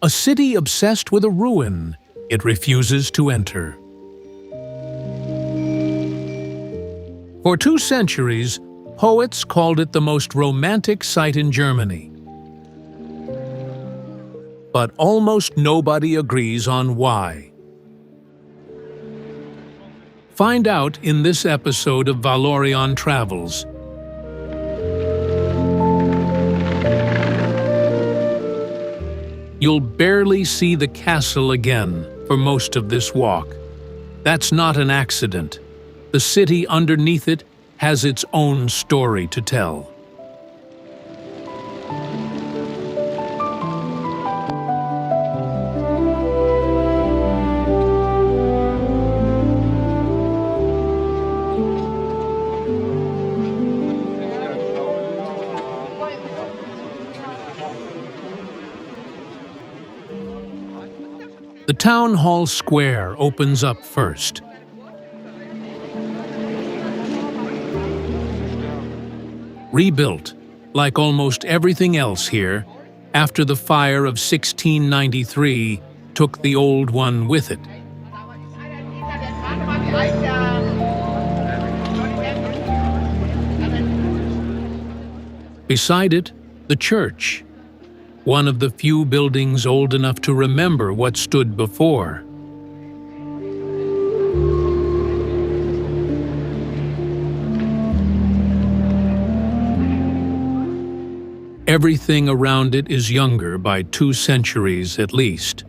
A city obsessed with a ruin it refuses to enter. For 2 centuries, poets called it the most romantic site in Germany. But almost nobody agrees on why. Find out in this episode of Valaureon Travels. You'll barely see the castle again for most of this walk. That's not an accident. The city underneath it has its own story to tell. The town hall square opens up first. Rebuilt, like almost everything else here, after the fire of 1693 took the old one with it. Beside it, the church. One of the few buildings old enough to remember what stood before. Everything around it is younger by 2 centuries at least.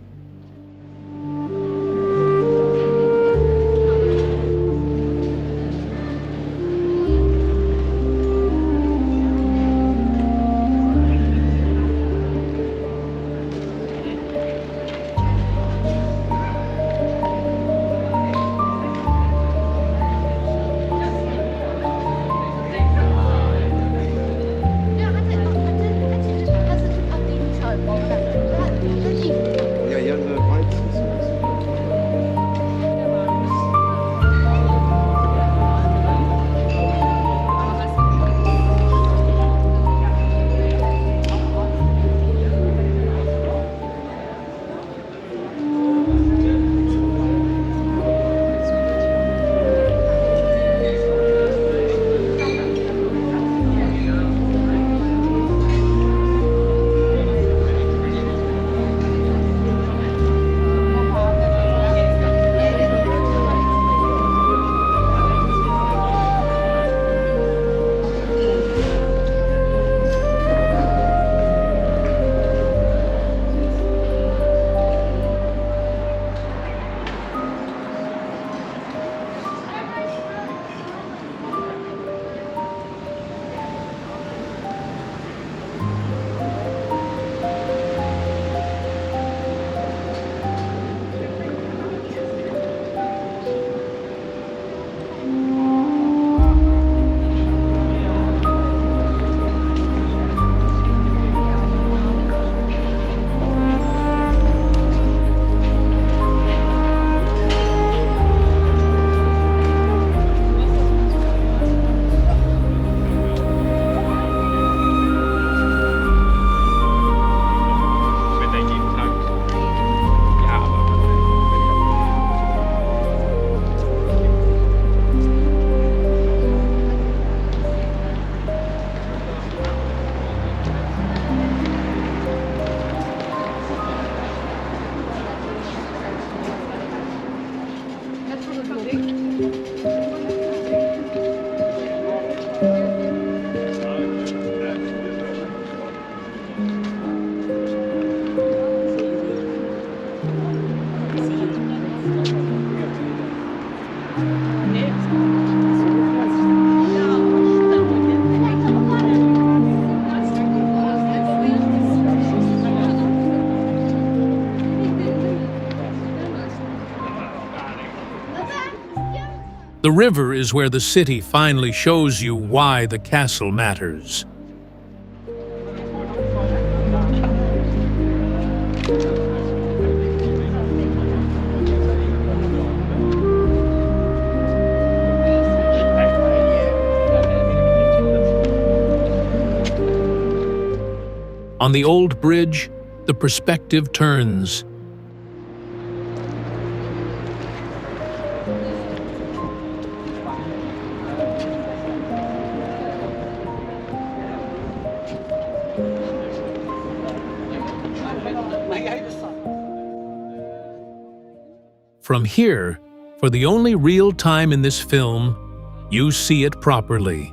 The river is where the city finally shows you why the castle matters. On the old bridge, the perspective turns. From here, for the only real time in this film, you see it properly.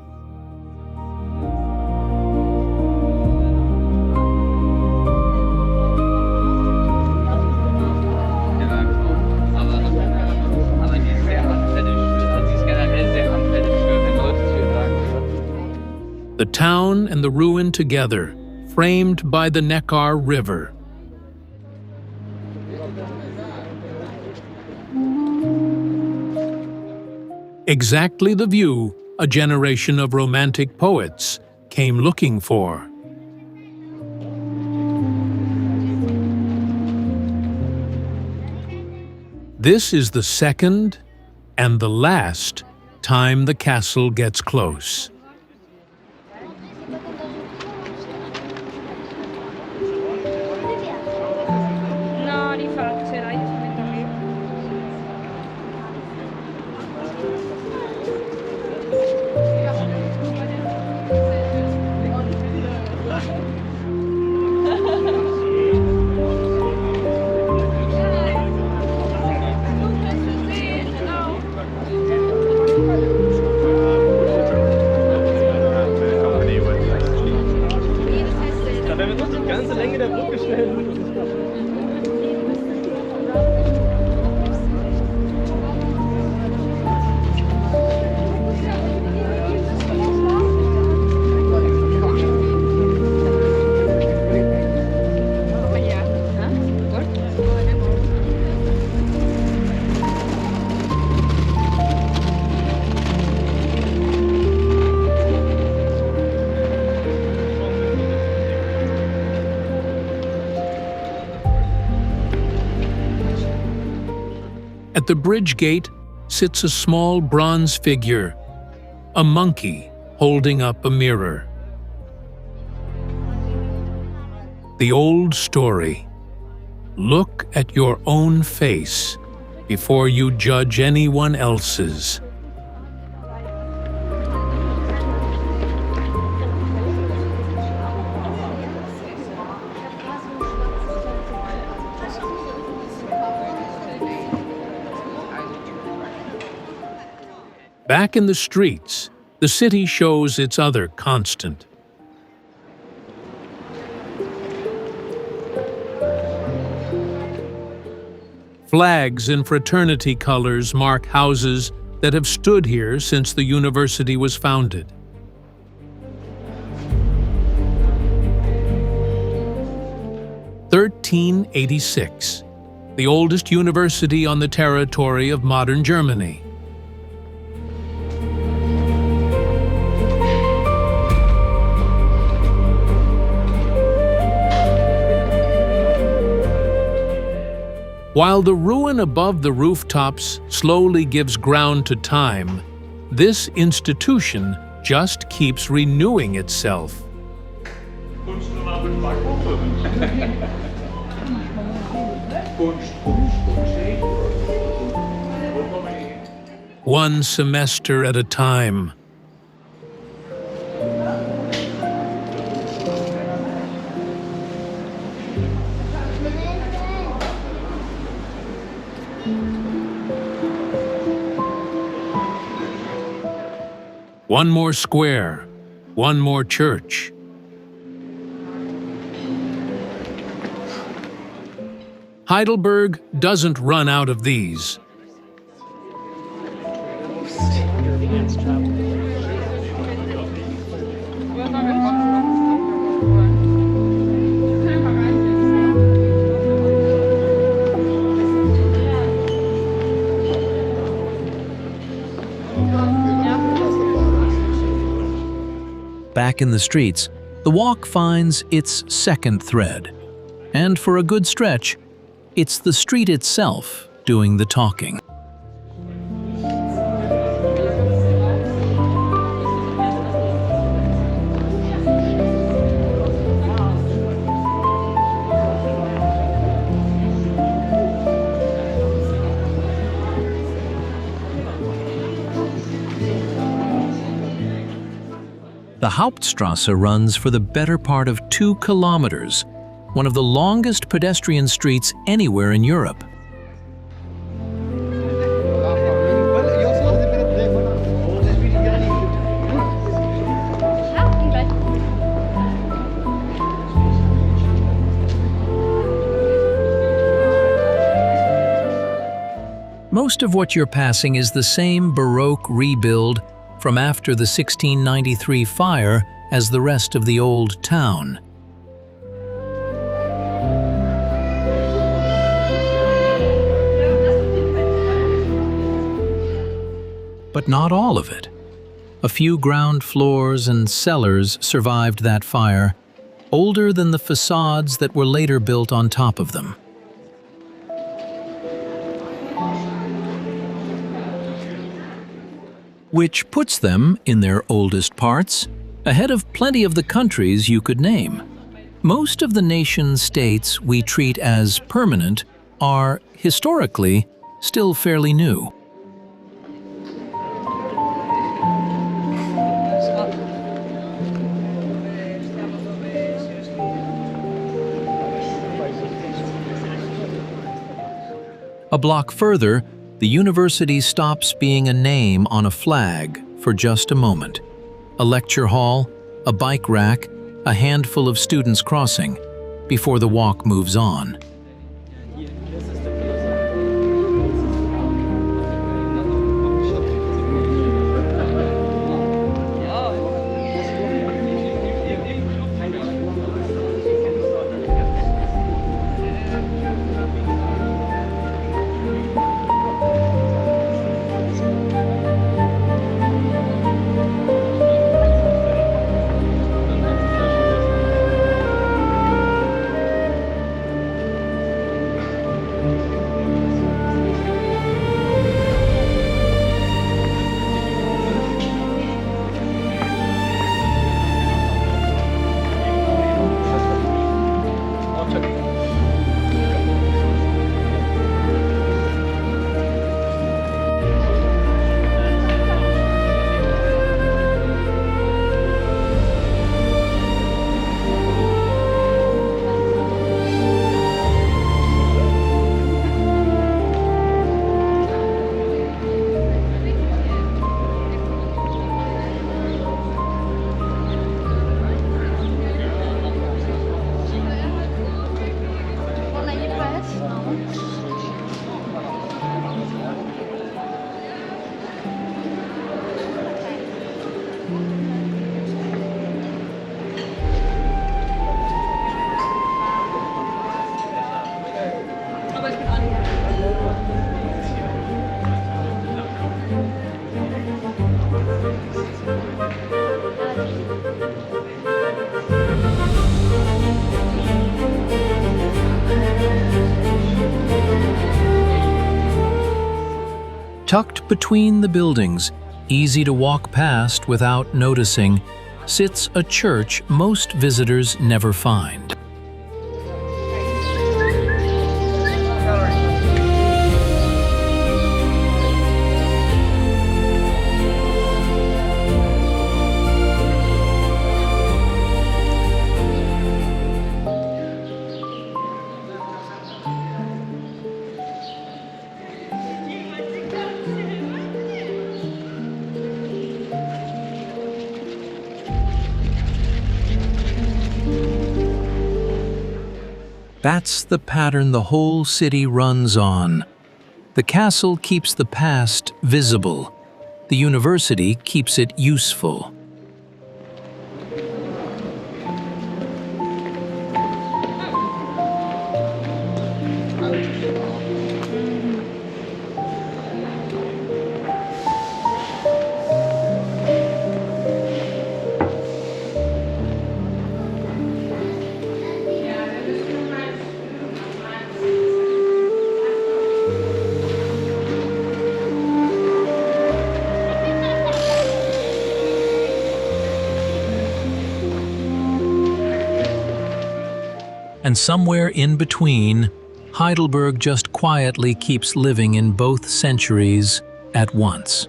The town and the ruin together, framed by the Neckar River. Exactly the view a generation of Romantic poets came looking for. This is the second and the last time the castle gets close. At the bridge gate sits a small bronze figure, a monkey holding up a mirror. The old story. Look at your own face before you judge anyone else's. Back in the streets, the city shows its other constant. Flags in fraternity colors mark houses that have stood here since the university was founded. (1386), the oldest university on the territory of modern Germany. While the ruin above the rooftops slowly gives ground to time, this institution just keeps renewing itself. One semester at a time. One more square, one more church. Heidelberg doesn't run out of these. Back in the streets, the walk finds its second thread. And for a good stretch, it's the street itself doing the talking. The Hauptstrasse runs for the better part of 2 kilometers, one of the longest pedestrian streets anywhere in Europe. Most of what you're passing is the same baroque rebuild from after the 1693 fire as the rest of the old town. But not all of it. A few ground floors and cellars survived that fire, older than the facades that were later built on top of them. Which puts them, in their oldest parts, ahead of plenty of the countries you could name. Most of the nation-states we treat as permanent are, historically, still fairly new. A block further, the university stops being a name on a flag for just a moment. A lecture hall, a bike rack, a handful of students crossing, before the walk moves on. Tucked between the buildings, easy to walk past without noticing, sits a church most visitors never find. That's the pattern the whole city runs on. The castle keeps the past visible. The university keeps it useful. And somewhere in between, Heidelberg just quietly keeps living in both centuries at once.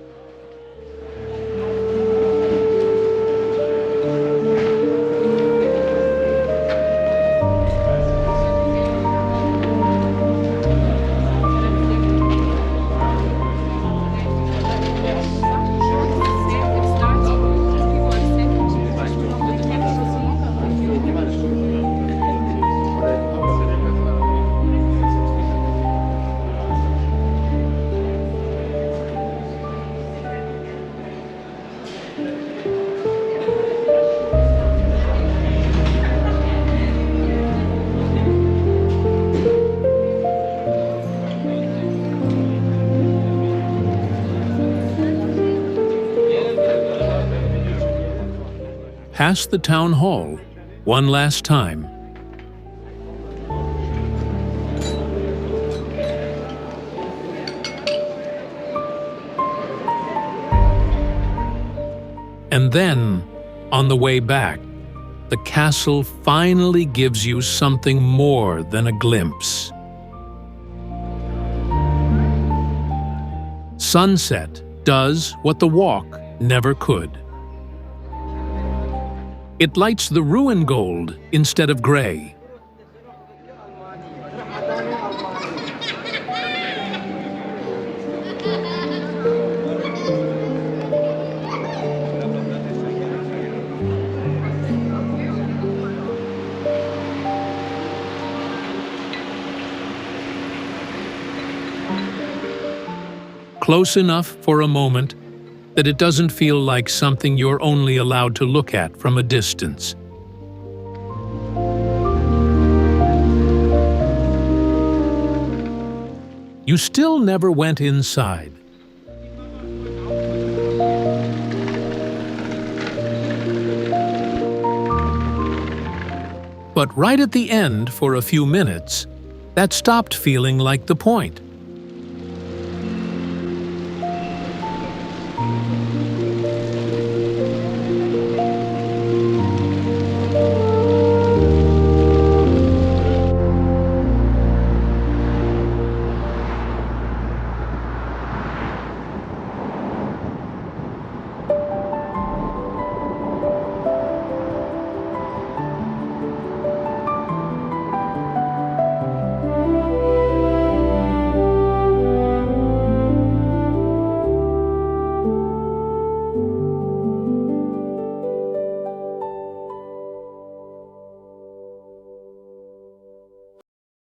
past the town hall one last time. And then, on the way back, the castle finally gives you something more than a glimpse. Sunset does what the walk never could. It lights the ruin gold instead of gray. Close enough for a moment that it doesn't feel like something you're only allowed to look at from a distance. You still never went inside. But right at the end, for a few minutes, that stopped feeling like the point.